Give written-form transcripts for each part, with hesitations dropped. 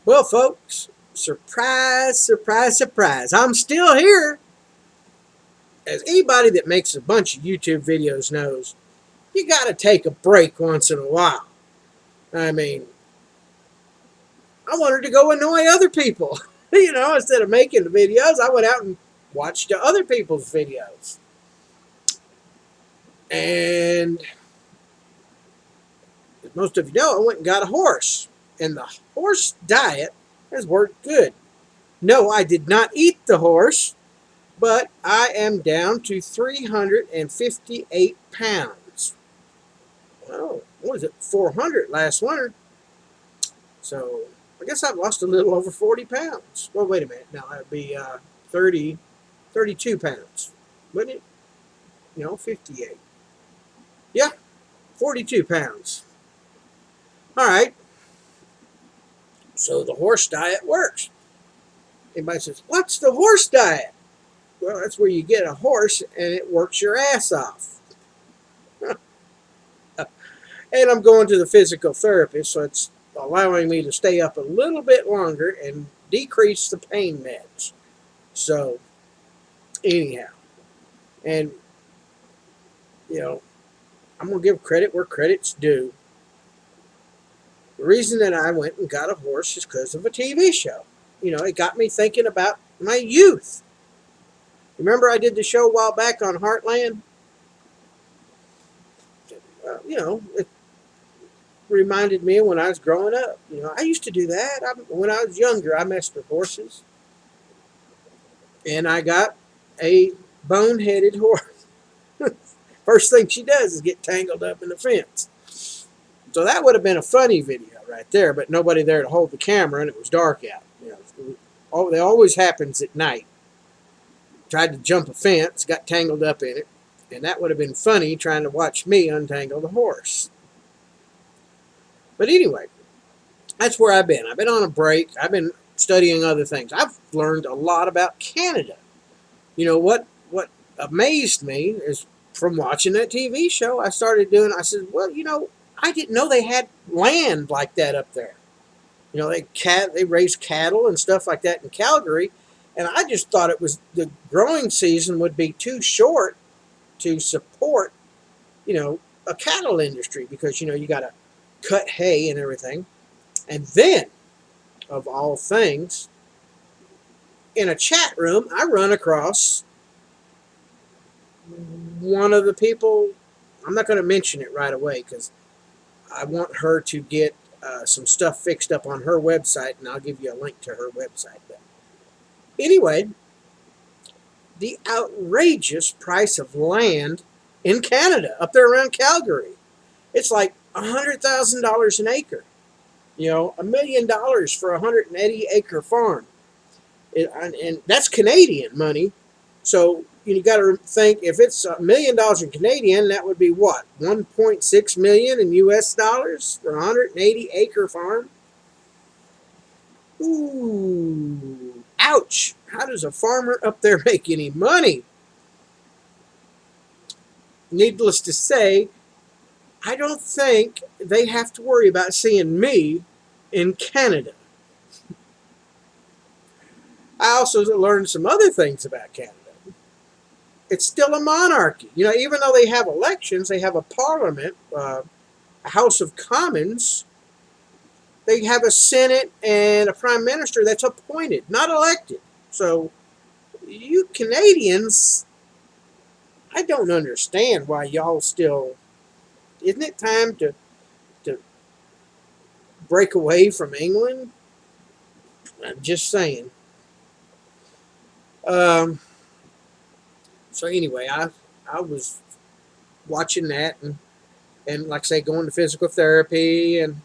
Well, folks, surprise, surprise, surprise. I'm still here. As anybody that makes a bunch of YouTube videos knows, you got to take a break once in a while. I mean, I wanted to go annoy other people. Instead of making the videos, I went out and watched other people's videos. And as most of you know, I went and got a horse. And the horse diet has worked good. No, I did not eat the horse. But I am down to 358 pounds. Well, what was it? 400 last winter. So I guess I've lost a little over 40 pounds. Well, wait a minute. Now that would be 30, 32 pounds. Wouldn't it? 58. Yeah, 42 pounds. All right. So the horse diet works. Anybody says, what's the horse diet? Well, that's where you get a horse and it works your ass off. And I'm going to the physical therapist, so it's allowing me to stay up a little bit longer and decrease the pain meds. So, anyhow, and I'm going to give credit where credit's due. The reason that I went and got a horse is because of a TV show. It got me thinking about my youth. Remember I did the show a while back on Heartland? It reminded me of when I was growing up. I used to do that. When I was younger, I messed with horses. And I got a boneheaded horse. First thing she does is get tangled up in the fence. So that would have been a funny video right there, but nobody there to hold the camera, and it was dark out. It always happens at night. Tried to jump a fence, got tangled up in it, and that would have been funny trying to watch me untangle the horse. But anyway, that's where I've been. I've been on a break. I've been studying other things. I've learned a lot about Canada. What amazed me is from watching that TV show, I said, well, I didn't know they had land like that up there. They raise cattle and stuff like that in Calgary, and I just thought it was the growing season would be too short to support, a cattle industry because you got to cut hay and everything. And then, of all things, in a chat room, I run across one of the people. I'm not going to mention it right away because I want her to get some stuff fixed up on her website, and I'll give you a link to her website. But anyway, the outrageous price of land in Canada, up there around Calgary. It's like $100,000 an acre. $1 million for a 180-acre farm. And that's Canadian money. So you got to think if it's $1 million in Canadian, that would be what? 1.6 million in US dollars for a 180-acre farm? Ooh, ouch. How does a farmer up there make any money? Needless to say, I don't think they have to worry about seeing me in Canada. I also learned some other things about Canada. It's still a monarchy. Even though they have elections, they have a parliament, a House of Commons. They have a Senate and a prime minister that's appointed, not elected. So, you Canadians, I don't understand why y'all still. Isn't it time to break away from England? I'm just saying. So anyway, I was watching that and like I say, going to physical therapy and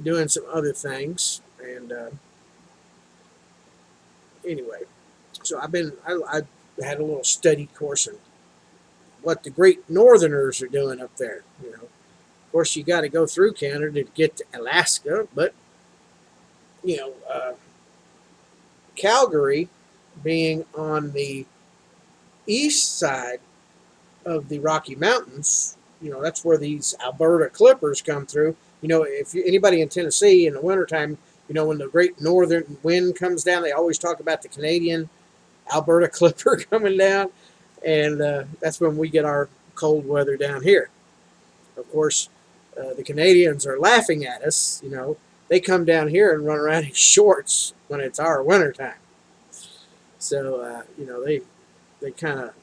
doing some other things. And anyway, so I had a little study course in what the Great Northerners are doing up there. Of course, you got to go through Canada to get to Alaska, but you know, uh, Calgary being on the east side of the Rocky Mountains, that's where these Alberta Clippers come through. If anybody in Tennessee in the wintertime, when the great northern wind comes down, they always talk about the Canadian Alberta Clipper coming down, and that's when we get our cold weather down here. Of course, the Canadians are laughing at us. They come down here and run around in shorts when it's our wintertime. So, they kind of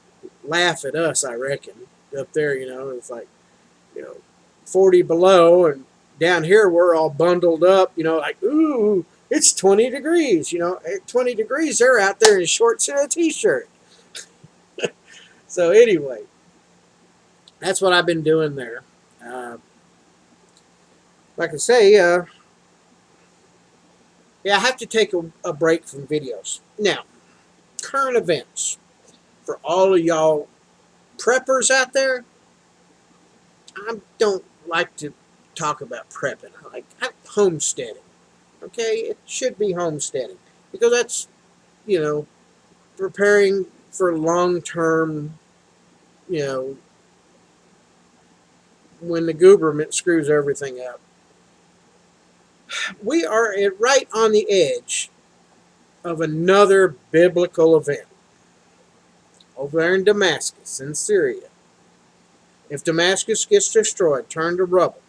laugh at us, I reckon. Up there, it's like, 40 below, and down here we're all bundled up, like, ooh, it's 20 degrees. At 20 degrees, they're out there in shorts and a t-shirt. So anyway, that's what I've been doing there. Like I say, yeah, I have to take a break from videos. Now, current events. For all of y'all preppers out there, I don't like to talk about prepping. I like homesteading. Okay, it should be homesteading because that's, preparing for long-term, when the government screws everything up. We are right on the edge of another biblical event over there in Damascus, in Syria. If Damascus gets destroyed, turned to rubble,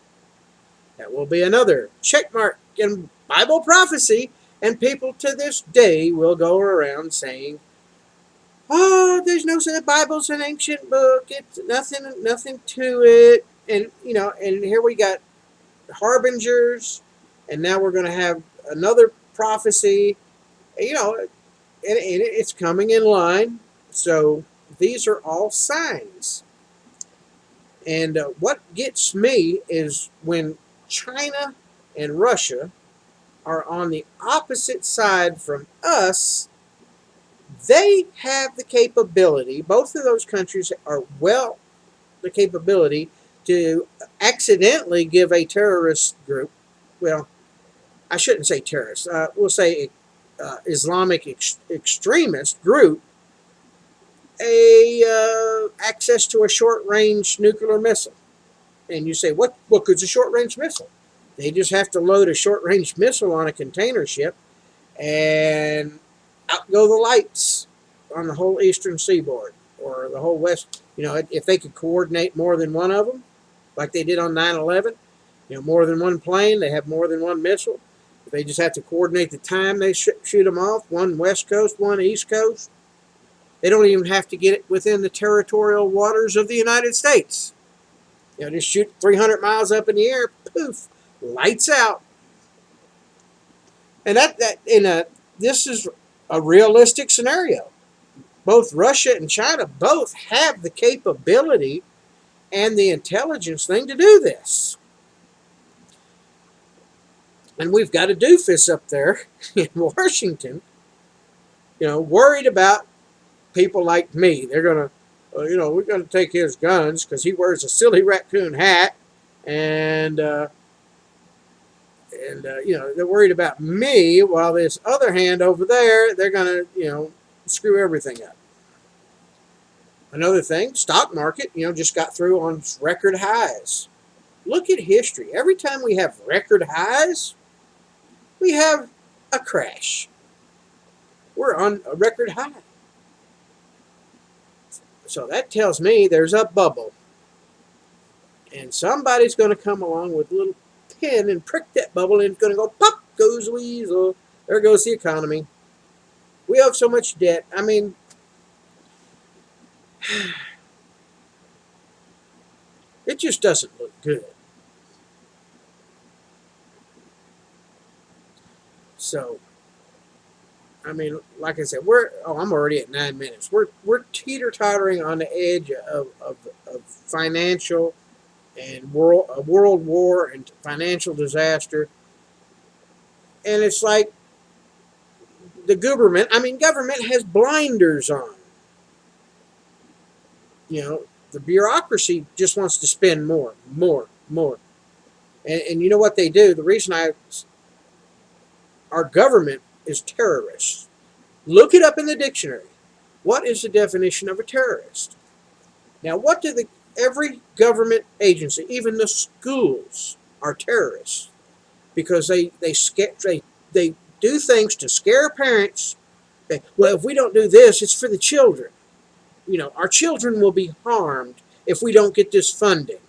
that will be another checkmark in Bible prophecy, and people to this day will go around saying, "Oh, there's no the Bible's an ancient book. It's nothing to it." And and here we got harbingers, and now we're going to have another prophecy. And it's coming in line. So these are all signs. And what gets me is when China and Russia are on the opposite side from us, they have the capability, both of those countries are the capability to accidentally give a terrorist group, well, I shouldn't say terrorist, we'll say Islamic extremist group, access to a short-range nuclear missile. And you say, what good's a short-range missile? They just have to load a short-range missile on a container ship, and out go the lights on the whole eastern seaboard or the whole west. If they could coordinate more than one of them, like they did on 9/11, more than one plane, they have more than one missile. If they just have to coordinate the time they shoot them off, one west coast, one east coast. They don't even have to get it within the territorial waters of the United States. Just shoot 300 miles up in the air, poof, lights out. And this is a realistic scenario. Both Russia and China both have the capability and the intelligence thing to do this. And we've got a doofus up there in Washington, worried about people like me. They're going to, we're going to take his guns because he wears a silly raccoon hat, and they're worried about me, while this other hand over there, they're going to, screw everything up. Another thing, stock market, just got through on record highs. Look at history. Every time we have record highs, we have a crash. We're on a record high. So that tells me there's a bubble. And somebody's going to come along with a little pin and prick that bubble, and it's going to go, pop goes the weasel. There goes the economy. We have so much debt. I mean, it just doesn't look good. So, I mean, like I said, I'm already at 9 minutes. We're teeter-tottering on the edge of financial and world war and financial disaster. And it's like the government has blinders on. The bureaucracy just wants to spend more. And you know what they do? The reason our government is terrorists. Look it up in the dictionary. What is the definition of a terrorist? Now, what do every government agency, even the schools, are terrorists because they do things to scare parents. Well, if we don't do this, it's for the children. Our children will be harmed if we don't get this funding.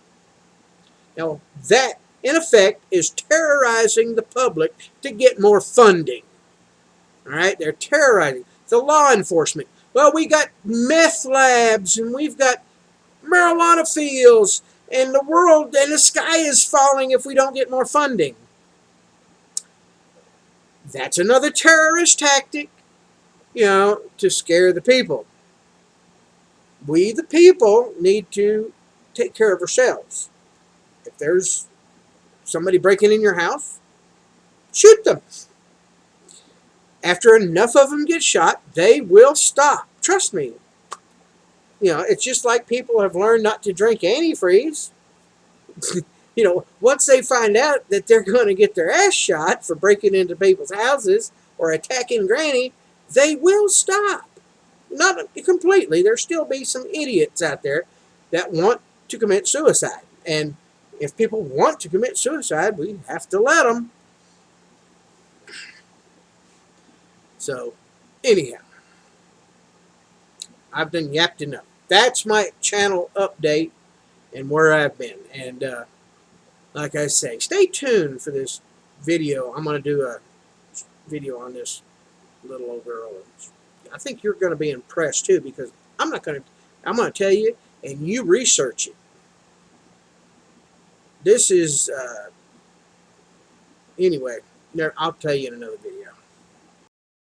Now, that, in effect, is terrorizing the public to get more funding. All right? They're terrorizing the law enforcement. Well, we got meth labs, and we've got marijuana fields, and the sky is falling if we don't get more funding. That's another terrorist tactic, to scare the people. We, the people, need to take care of ourselves. If there's somebody breaking in your house, shoot them. After enough of them get shot, they will stop. Trust me. It's just like people have learned not to drink antifreeze. Once they find out that they're going to get their ass shot for breaking into people's houses or attacking Granny, they will stop. Not completely. There'll still be some idiots out there that want to commit suicide. And if people want to commit suicide, we have to let them. So, anyhow, I've done yapped enough. That's my channel update and where I've been. And like I say, stay tuned for this video. I'm going to do a video on this little old girl. I think you're going to be impressed too, because I'm going to tell you, and you research it. This is, anyway, I'll tell you in another video.